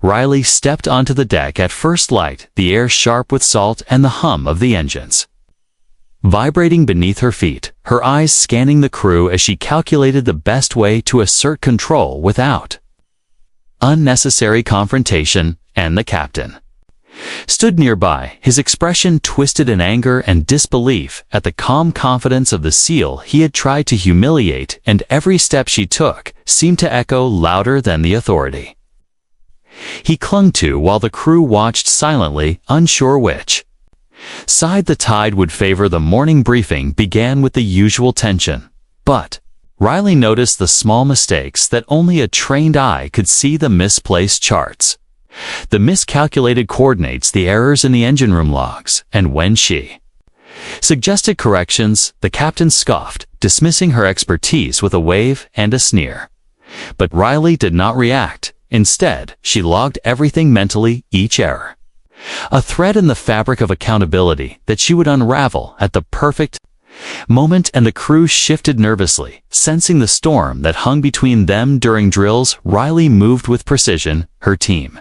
Riley stepped onto the deck at first light, the air sharp with salt and the hum of the engines vibrating beneath her feet, her eyes scanning the crew as she calculated the best way to assert control without unnecessary confrontation. And the captain stood nearby, his expression twisted in anger and disbelief at the calm confidence of the SEAL he had tried to humiliate, and every step she took seemed to echo louder than the authority he clung to, while the crew watched silently, unsure which side the tide would favor. The morning briefing began with the usual tension, but Riley noticed the small mistakes that only a trained eye could see: the misplaced charts, the miscalculated coordinates, the errors in the engine room logs. And when she suggested corrections, the captain scoffed, dismissing her expertise with a wave and a sneer. But Riley did not react. Instead, she logged everything mentally, each error a thread in the fabric of accountability that she would unravel at the perfect moment. And the crew shifted nervously, sensing the storm that hung between them. During drills, Riley moved with precision, her team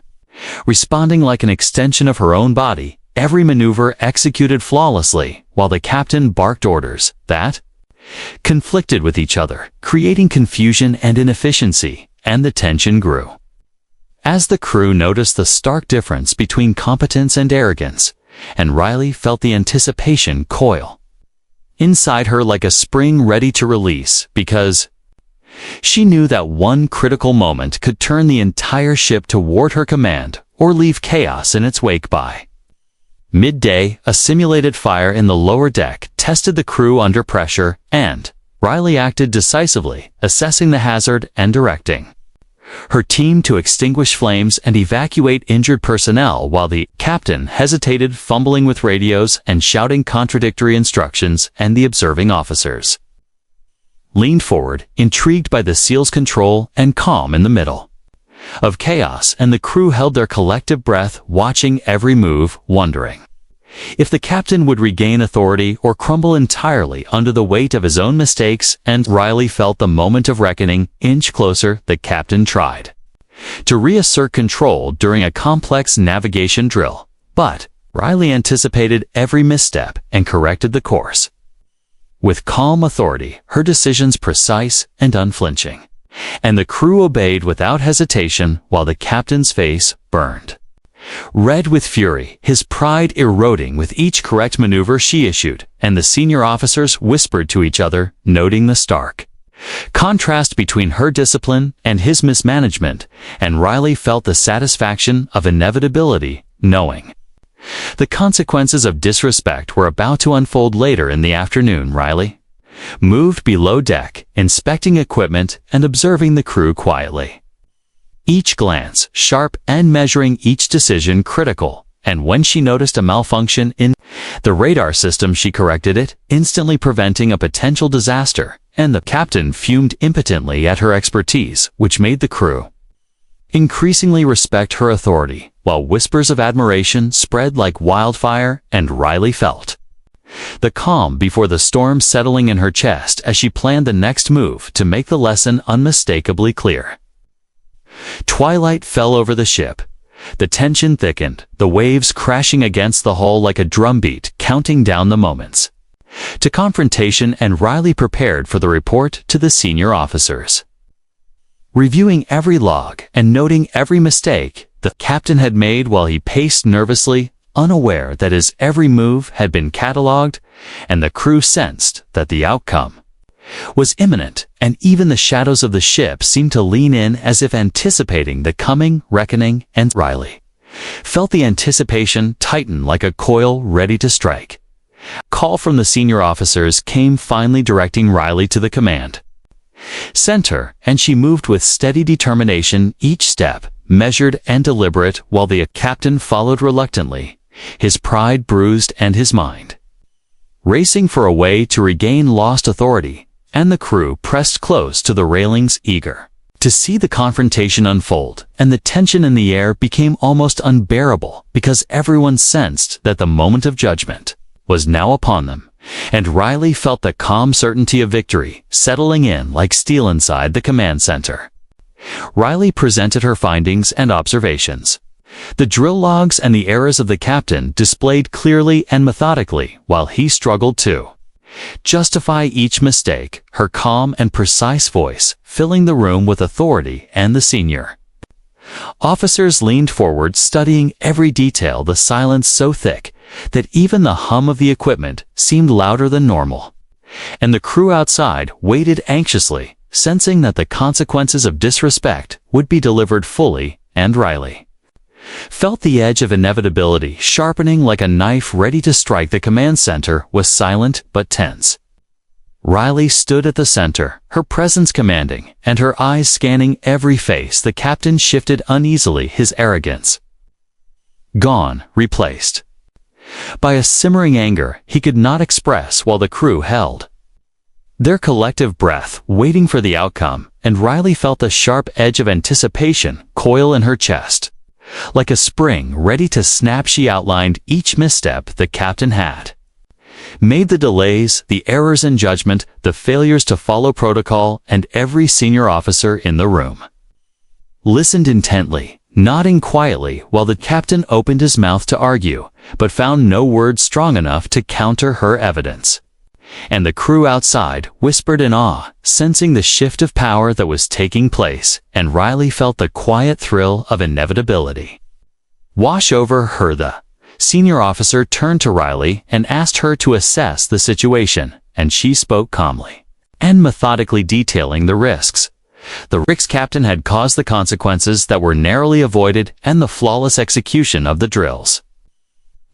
responding like an extension of her own body, every maneuver executed flawlessly, while the captain barked orders that conflicted with each other, creating confusion and inefficiency. And the tension grew as the crew noticed the stark difference between competence and arrogance, and Riley felt the anticipation coil inside her like a spring ready to release, because she knew that one critical moment could turn the entire ship toward her command or leave chaos in its wake. By midday, a simulated fire in the lower deck tested the crew under pressure, and Riley acted decisively, assessing the hazard and directing her team to extinguish flames and evacuate injured personnel, while the captain hesitated, fumbling with radios and shouting contradictory instructions. And the observing officers leaned forward, intrigued by the SEAL's control and calm in the middle of chaos, and the crew held their collective breath, watching every move, wondering if the captain would regain authority or crumble entirely under the weight of his own mistakes. And Riley felt the moment of reckoning inch closer. The captain tried to reassert control during a complex navigation drill, but Riley anticipated every misstep and corrected the course with calm authority, her decisions precise and unflinching. And the crew obeyed without hesitation, while the captain's face burned red with fury, his pride eroding with each correct maneuver she issued. And the senior officers whispered to each other, noting the stark contrast between her discipline and his mismanagement. And Riley felt the satisfaction of inevitability, knowing the consequences of disrespect were about to unfold. Later in the afternoon, Riley moved below deck, inspecting equipment and observing the crew quietly, each glance sharp and measuring each decision critical. And when she noticed a malfunction in the radar system, she corrected it, instantly preventing a potential disaster. And the captain fumed impotently at her expertise, which made the crew increasingly respect her authority, while whispers of admiration spread like wildfire. And Riley felt the calm before the storm settling in her chest as she planned the next move to make the lesson unmistakably clear. Twilight fell over the ship. The tension thickened, the waves crashing against the hull like a drumbeat, counting down the moments to confrontation. And Riley prepared for the report to the senior officers, reviewing every log and noting every mistake the captain had made, while he paced nervously, unaware that his every move had been catalogued. And the crew sensed that the outcome was imminent, and even the shadows of the ship seemed to lean in as if anticipating the coming reckoning. And Riley felt the anticipation tighten like a coil ready to strike. A call from the senior officers came, finally directing Riley to the command center, and she moved with steady determination, each step measured and deliberate, while the captain followed reluctantly, his pride bruised and his mind racing for a way to regain lost authority. And the crew pressed close to the railings, eager to see the confrontation unfold. And the tension in the air became almost unbearable, because everyone sensed that the moment of judgment was now upon them. And Riley felt the calm certainty of victory settling in like steel inside the command center. Riley presented her findings and observations. The drill logs and the errors of the captain displayed clearly and methodically, while he struggled to justify each mistake, her calm and precise voice filling the room with authority, and the senior officers leaned forward, studying every detail, the silence so thick that even the hum of the equipment seemed louder than normal. And the crew outside waited anxiously, sensing that the consequences of disrespect would be delivered fully, and Riley felt the edge of inevitability sharpening like a knife ready to strike. The command center was silent but tense. Riley stood at the center, her presence commanding, and her eyes scanning every face. The captain shifted uneasily, his arrogance gone, replaced by a simmering anger he could not express, while the crew held their collective breath, waiting for the outcome, and Riley felt the sharp edge of anticipation coil in her chest. Like a spring ready to snap, she outlined each misstep the captain had made, the delays, the errors in judgment, the failures to follow protocol, and every senior officer in the room listened intently, nodding quietly while the captain opened his mouth to argue, but found no words strong enough to counter her evidence. And the crew outside whispered in awe, sensing the shift of power that was taking place, and Riley felt the quiet thrill of inevitability wash over her. The senior officer turned to Riley and asked her to assess the situation, and she spoke calmly and methodically, detailing the risks. The risk captain had caused the consequences that were narrowly avoided, and the flawless execution of the drills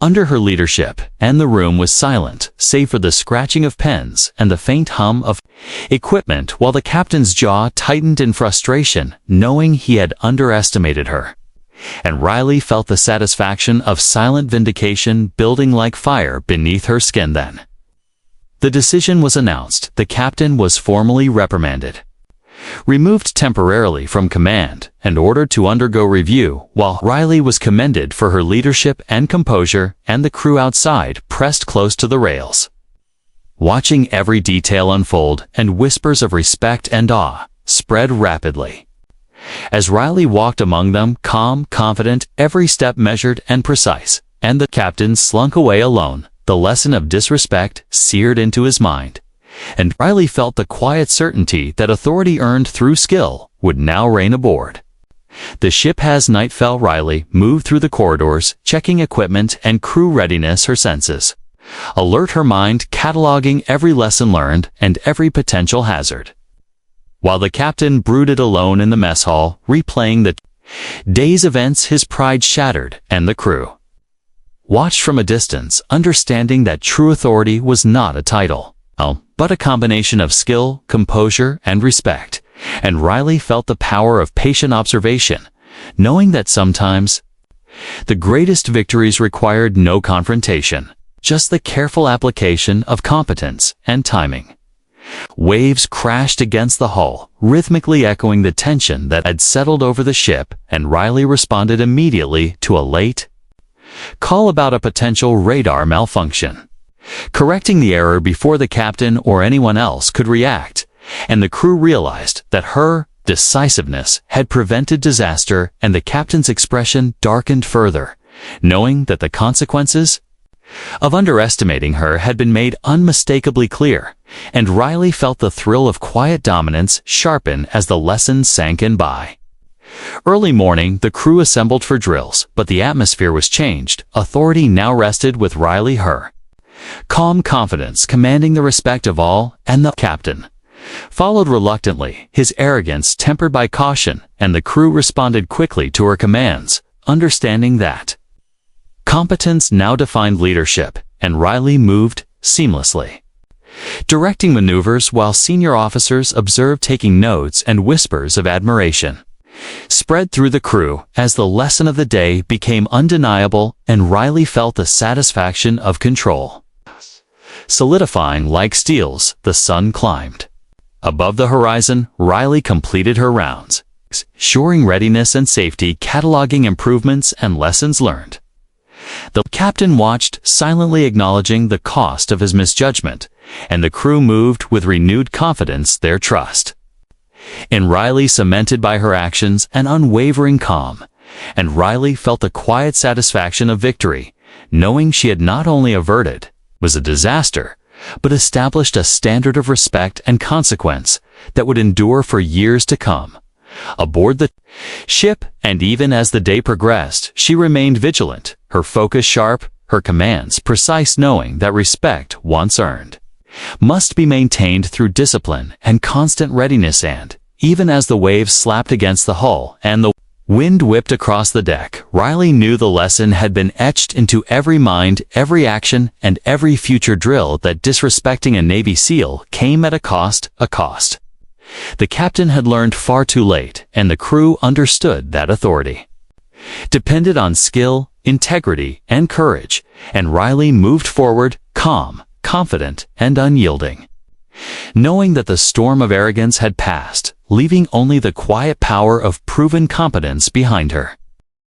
under her leadership, and the room was silent, save for the scratching of pens and the faint hum of equipment, while the captain's jaw tightened in frustration, knowing he had underestimated her. And Riley felt the satisfaction of silent vindication building like fire beneath her skin. Then the decision was announced. The captain was formally reprimanded, removed temporarily from command, and ordered to undergo review, while Riley was commended for her leadership and composure, and the crew outside pressed close to the rails, watching every detail unfold, and whispers of respect and awe spread rapidly as Riley walked among them, calm, confident, every step measured and precise, and the captain slunk away alone, the lesson of disrespect seared into his mind. And Riley felt the quiet certainty that authority earned through skill would now reign aboard. The ship. As night fell, Riley moved through the corridors, checking equipment and crew readiness, her senses alert, her mind cataloging every lesson learned and every potential hazard. While the captain brooded alone in the mess hall, replaying the day's events, his pride shattered, and the crew watched from a distance, understanding that true authority was not a title, but a combination of skill, composure, and respect. And Riley felt the power of patient observation, knowing that sometimes the greatest victories required no confrontation, just the careful application of competence and timing. Waves crashed against the hull, rhythmically echoing the tension that had settled over the ship, and Riley responded immediately to a late call about a potential radar malfunction, correcting the error before the captain or anyone else could react. And the crew realized that her decisiveness had prevented disaster, and the captain's expression darkened further, knowing that the consequences of underestimating her had been made unmistakably clear. And Riley felt the thrill of quiet dominance sharpen as the lesson sank in. By early morning, the crew assembled for drills, but the atmosphere was changed. Authority now rested with Riley, her calm confidence commanding the respect of all, and the captain followed reluctantly, his arrogance tempered by caution, and the crew responded quickly to her commands, understanding that competence now defined leadership, and Riley moved seamlessly, directing maneuvers while senior officers observed, taking notes, and whispers of admiration spread through the crew as the lesson of the day became undeniable, and Riley felt the satisfaction of control solidifying like steels. The sun climbed above the horizon. Riley completed her rounds, ensuring readiness and safety, cataloging improvements and lessons learned. The captain watched, silently acknowledging the cost of his misjudgment, and the crew moved with renewed confidence, their trust In Riley cemented by her actions an unwavering calm, and Riley felt the quiet satisfaction of victory, knowing she had not only averted was a disaster, but established a standard of respect and consequence that would endure for years to come. Aboard the ship, and even as the day progressed, she remained vigilant, her focus sharp, her commands precise, knowing that respect, once earned, must be maintained through discipline and constant readiness. And, even as the waves slapped against the hull and the wind whipped across the deck, Riley knew the lesson had been etched into every mind, every action, and every future drill that disrespecting a Navy SEAL came at a cost. The captain had learned far too late, and the crew understood that authority depended on skill, integrity, and courage, and Riley moved forward, calm, confident, and unyielding, knowing that the storm of arrogance had passed, leaving only the quiet power of proven competence behind her.